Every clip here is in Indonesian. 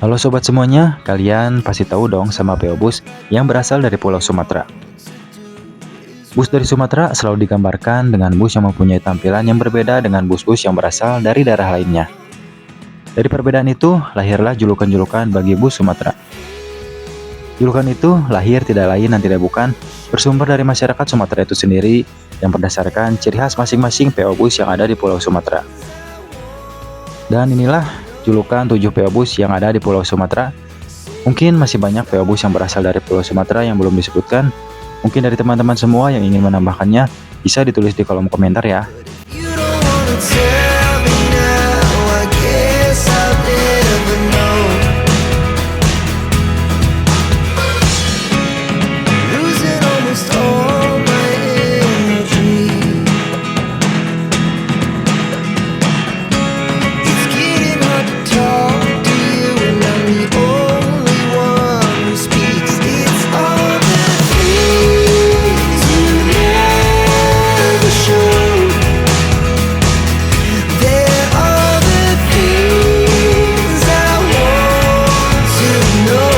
Halo sobat semuanya, kalian pasti tahu dong sama PO Bus yang berasal dari Pulau Sumatera. Bus dari Sumatera selalu digambarkan dengan bus yang mempunyai tampilan yang berbeda dengan bus-bus yang berasal dari daerah lainnya. Dari perbedaan itu, lahirlah julukan-julukan bagi bus Sumatera. Julukan itu lahir tidak lain dan tidak bukan bersumber dari masyarakat Sumatera itu sendiri yang berdasarkan ciri khas masing-masing PO Bus yang ada di Pulau Sumatera. Dan inilah julukan 7 PO Bus yang ada di Pulau Sumatera. Mungkin masih banyak PO Bus yang berasal dari Pulau Sumatera yang belum disebutkan. Mungkin dari teman-teman semua yang ingin menambahkannya, bisa ditulis di kolom komentar ya. You don't wanna tell me now, I guess I'll never know. Losing almost all my energy. It's getting hard to talk to you, and I'm the only one who speaks. It's all the things you never show. There are the things I want to know.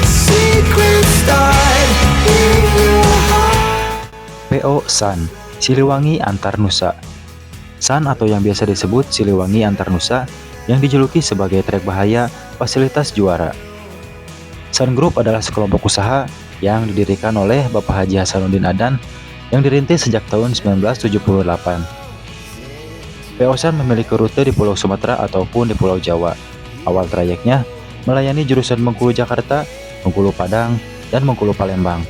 Secrets start in your heart. PO San, Siliwangi Antar Nusa. San atau yang biasa disebut Siliwangi Antar Nusa yang dijuluki sebagai trek bahaya fasilitas juara. San Group adalah sekelompok usaha yang didirikan oleh Bapak Haji Hasanuddin Adan yang dirintis sejak tahun 1978. PO San memiliki rute di Pulau Sumatera ataupun di Pulau Jawa. Awal trayeknya melayani jurusan Bengkulu Jakarta, Bengkulu Padang, dan Bengkulu Palembang.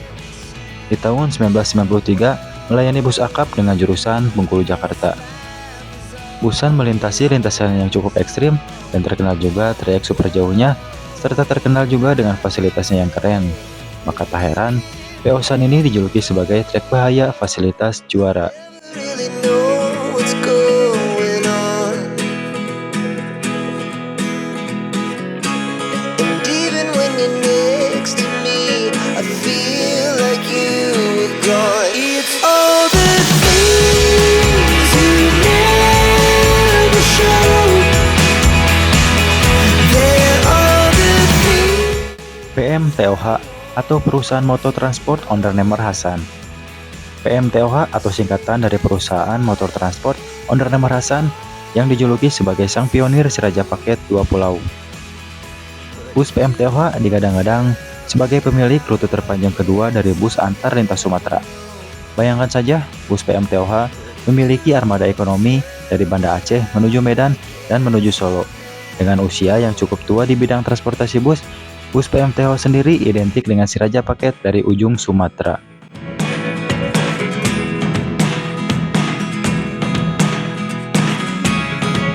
Di tahun 1993 melayani bus akap dengan jurusan Bengkulu Jakarta. Busan melintasi lintasan yang cukup ekstrim dan terkenal juga trayek super jauhnya, serta terkenal juga dengan fasilitasnya yang keren. Maka tak heran, PO San ini dijuluki sebagai trek bahaya fasilitas juara. Really know what's going on. And even when you're next to me, I feel like you were gone. It's all the things you never show. There are the things. PMTOH atau Perusahaan Motor Transport Ondernemer Hasan. PMTOH atau singkatan dari Perusahaan Motor Transport Ondernemer Hasan yang dijuluki sebagai sang pionir si Raja Paket Dua Pulau. Bus PMTOH digadang-gadang sebagai pemilik rute terpanjang kedua dari bus antar lintas Sumatera. Bayangkan saja, bus PMTOH memiliki armada ekonomi dari Banda Aceh menuju Medan dan menuju Solo. Dengan usia yang cukup tua di bidang transportasi bus PMTOH sendiri identik dengan si Raja Paket dari ujung Sumatera.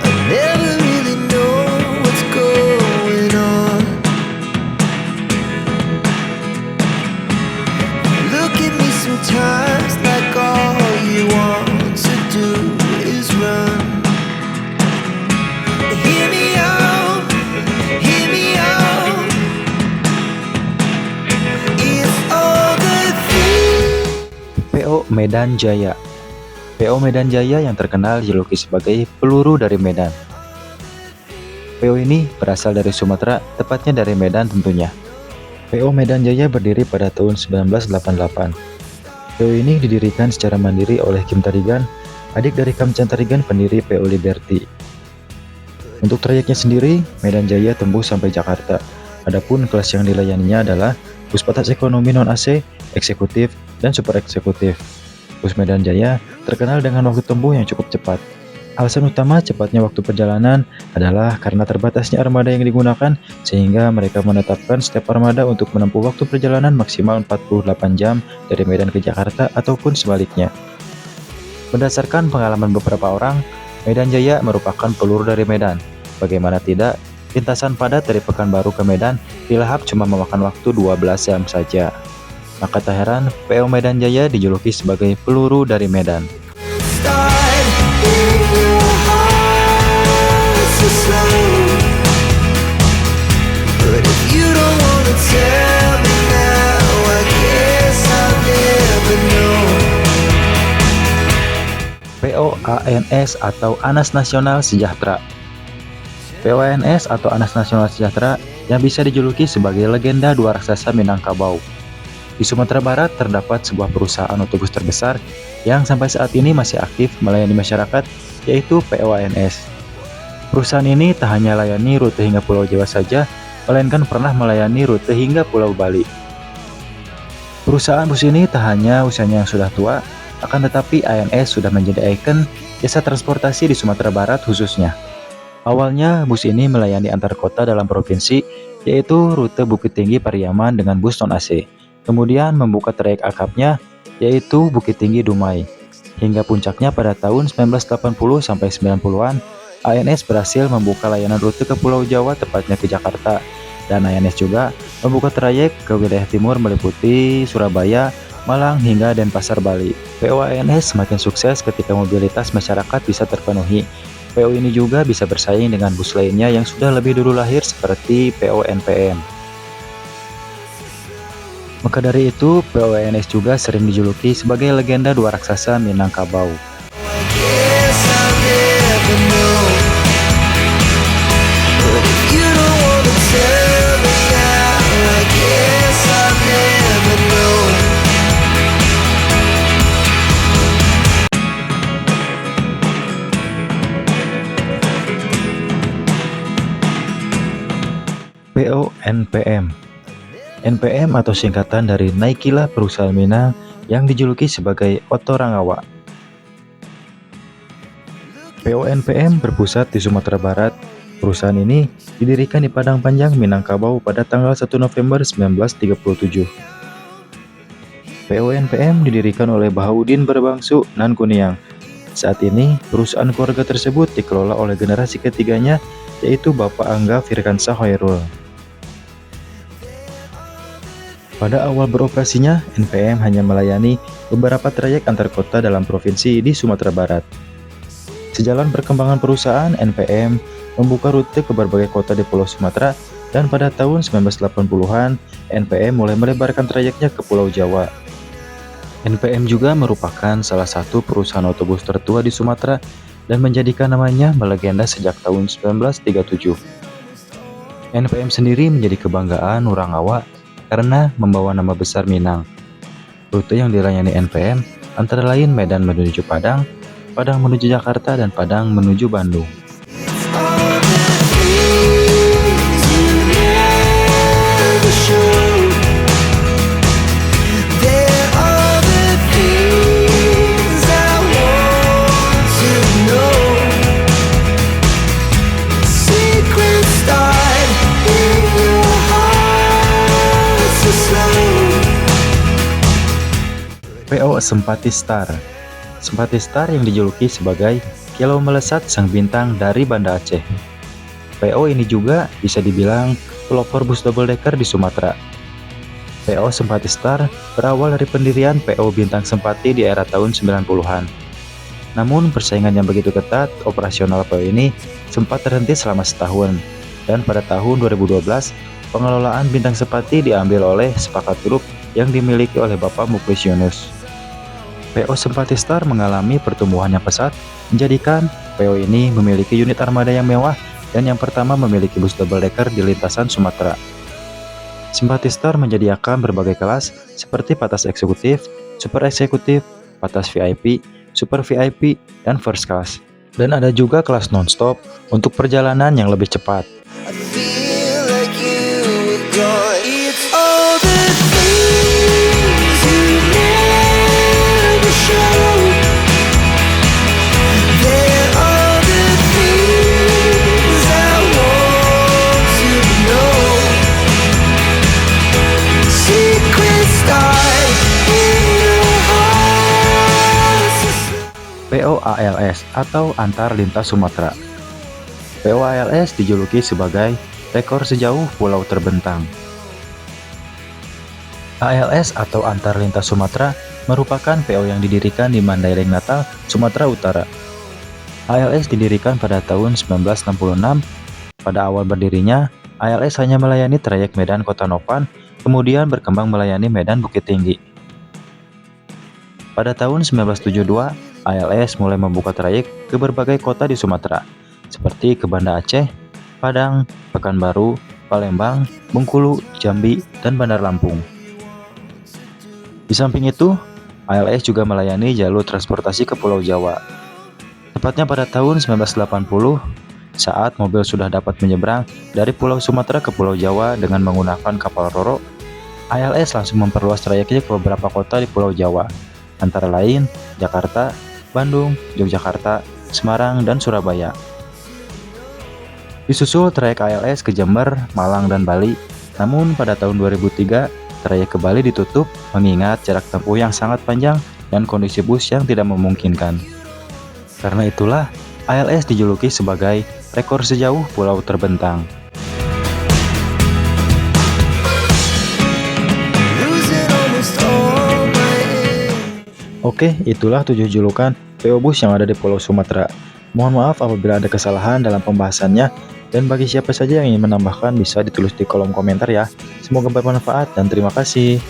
I never really know what's going on. Look at me sometimes like all you want to do is run. Hear me out, hear me out. It's all the things. PO Medan Jaya. PO Medan Jaya yang terkenal dijuluki sebagai peluru dari Medan. PO ini berasal dari Sumatera, tepatnya dari Medan tentunya. PO Medan Jaya berdiri pada tahun 1988. PO ini didirikan secara mandiri oleh Kim Tarigan, adik dari Kamchan Tarigan pendiri PO Liberty. Untuk trayeknya sendiri, Medan Jaya tembus sampai Jakarta. Adapun kelas yang dilayaninya adalah bus batas ekonomi non-AC, eksekutif, dan super eksekutif. Bus Medan Jaya terkenal dengan waktu tempuh yang cukup cepat. Alasan utama cepatnya waktu perjalanan adalah karena terbatasnya armada yang digunakan, sehingga mereka menetapkan setiap armada untuk menempuh waktu perjalanan maksimal 48 jam dari Medan ke Jakarta ataupun sebaliknya. Berdasarkan pengalaman beberapa orang, Medan Jaya merupakan peluru dari Medan. Bagaimana tidak, lintasan padat dari Pekanbaru ke Medan dilahap cuma memakan waktu 12 jam saja. Maka tak heran, PO Medan Jaya dijuluki sebagai peluru dari Medan. Start in your heart so slow. But if you don't wanna tell me now, I guess I'll never know. PO ANS atau Anas Nasional Sejahtera. PONS atau Anas Nasional Sejahtera yang bisa dijuluki sebagai legenda dua raksasa Minangkabau. Di Sumatera Barat terdapat sebuah perusahaan otobus terbesar yang sampai saat ini masih aktif melayani masyarakat, yaitu PONS. Perusahaan ini tak hanya layani rute hingga Pulau Jawa saja, melainkan pernah melayani rute hingga Pulau Bali. Perusahaan bus ini tak hanya usianya yang sudah tua, akan tetapi ANS sudah menjadi ikon jasa transportasi di Sumatera Barat khususnya. Awalnya, bus ini melayani antar kota dalam provinsi, yaitu rute Bukit Tinggi Pariaman dengan bus non-AC. Kemudian membuka trayek akapnya, yaitu Bukit Tinggi Dumai. Hingga puncaknya pada tahun 1980 sampai 90-an, ANS berhasil membuka layanan rute ke Pulau Jawa, tepatnya ke Jakarta. Dan ANS juga membuka trayek ke wilayah timur meliputi Surabaya, Malang, hingga Denpasar, Bali. PO ANS semakin sukses ketika mobilitas masyarakat bisa terpenuhi. PO ini juga bisa bersaing dengan bus lainnya yang sudah lebih dulu lahir seperti PO NPM. Maka dari itu, PO ANS juga sering dijuluki sebagai legenda dua raksasa Minangkabau. Guess I'll never know. But if you don't wanna tell me now, I guess I'll never know. PO NPM. NPM atau singkatan dari Naikilah Perusahaan Minang yang dijuluki sebagai Oto Rangawa. PO NPM berpusat di Sumatera Barat. Perusahaan ini didirikan di Padang Panjang, Minangkabau pada tanggal 1 November 1937. PO NPM didirikan oleh Bahaudin Berbangsu Nan Kuniang. Saat ini, perusahaan keluarga tersebut dikelola oleh generasi ketiganya, yaitu Bapak Angga Firkansyah Hoyrul. Pada awal beroperasinya, NPM hanya melayani beberapa trayek antar kota dalam provinsi di Sumatera Barat. Sejalan perkembangan perusahaan, NPM membuka rute ke berbagai kota di Pulau Sumatera, dan pada tahun 1980-an, NPM mulai melebarkan trayeknya ke Pulau Jawa. NPM juga merupakan salah satu perusahaan otobus tertua di Sumatera dan menjadikan namanya melegenda sejak tahun 1937. NPM sendiri menjadi kebanggaan Nurangawa karena membawa nama besar Minang. Rute yang dilayani NPM antara lain Medan menuju Padang, Padang menuju Jakarta, dan Padang menuju Bandung. All the things you never showed. There are the things I want to know. Secrets start in your heart so slow. PO Sempati Star. Sempati Star yang dijuluki sebagai Kilau Melesat Sang Bintang dari Banda Aceh. PO ini juga bisa dibilang pelopor bus double decker di Sumatera. PO Sempati Star berawal dari pendirian PO Bintang Sempati di era tahun 90-an. Namun persaingan yang begitu ketat, operasional PO ini sempat terhenti selama setahun. Dan pada tahun 2012, pengelolaan Bintang Sempati diambil oleh Sepakat Grup yang dimiliki oleh Bapak Muklis Yunus. PO Sempati Star mengalami pertumbuhan yang pesat, menjadikan PO ini memiliki unit armada yang mewah dan yang pertama memiliki bus double decker di lintasan Sumatera. Sempati Star menyediakan berbagai kelas seperti patas eksekutif, super eksekutif, patas VIP, super VIP, dan first class. Dan ada juga kelas non-stop untuk perjalanan yang lebih cepat. I feel like you were gone. It's all the things you never showed. There are the things I want to know. Secrets start in your heart so slow. PO ALS atau Antar Lintas Sumatera. PO ALS dijuluki sebagai rekor sejauh pulau terbentang. ALS atau Antar Lintas Sumatera merupakan PO yang didirikan di Mandailing Natal, Sumatera Utara. ALS didirikan pada tahun 1966. Pada awal berdirinya, ALS hanya melayani trayek Medan Kota Nopan, kemudian berkembang melayani Medan Bukit Tinggi. Pada tahun 1972, ALS mulai membuka trayek ke berbagai kota di Sumatera, seperti ke Banda Aceh, Padang, Pekanbaru, Palembang, Bengkulu, Jambi, dan Bandar Lampung. Di samping itu, ALS juga melayani jalur transportasi ke Pulau Jawa. Tepatnya pada tahun 1980, saat mobil sudah dapat menyeberang dari Pulau Sumatera ke Pulau Jawa dengan menggunakan kapal Roro, ALS langsung memperluas trayeknya ke beberapa kota di Pulau Jawa, antara lain Jakarta, Bandung, Yogyakarta, Semarang, dan Surabaya. Disusul trayek ALS ke Jember, Malang, dan Bali, namun pada tahun 2003, trayek ke Bali ditutup mengingat jarak tempuh yang sangat panjang dan kondisi bus yang tidak memungkinkan. Karena itulah, ALS dijuluki sebagai rekor sejauh pulau terbentang. Losing almost all my air. Oke, itulah 7 julukan PO Bus yang ada di Pulau Sumatera. Mohon maaf apabila ada kesalahan dalam pembahasannya, dan bagi siapa saja yang ingin menambahkan bisa ditulis di kolom komentar ya. Semoga bermanfaat dan terima kasih.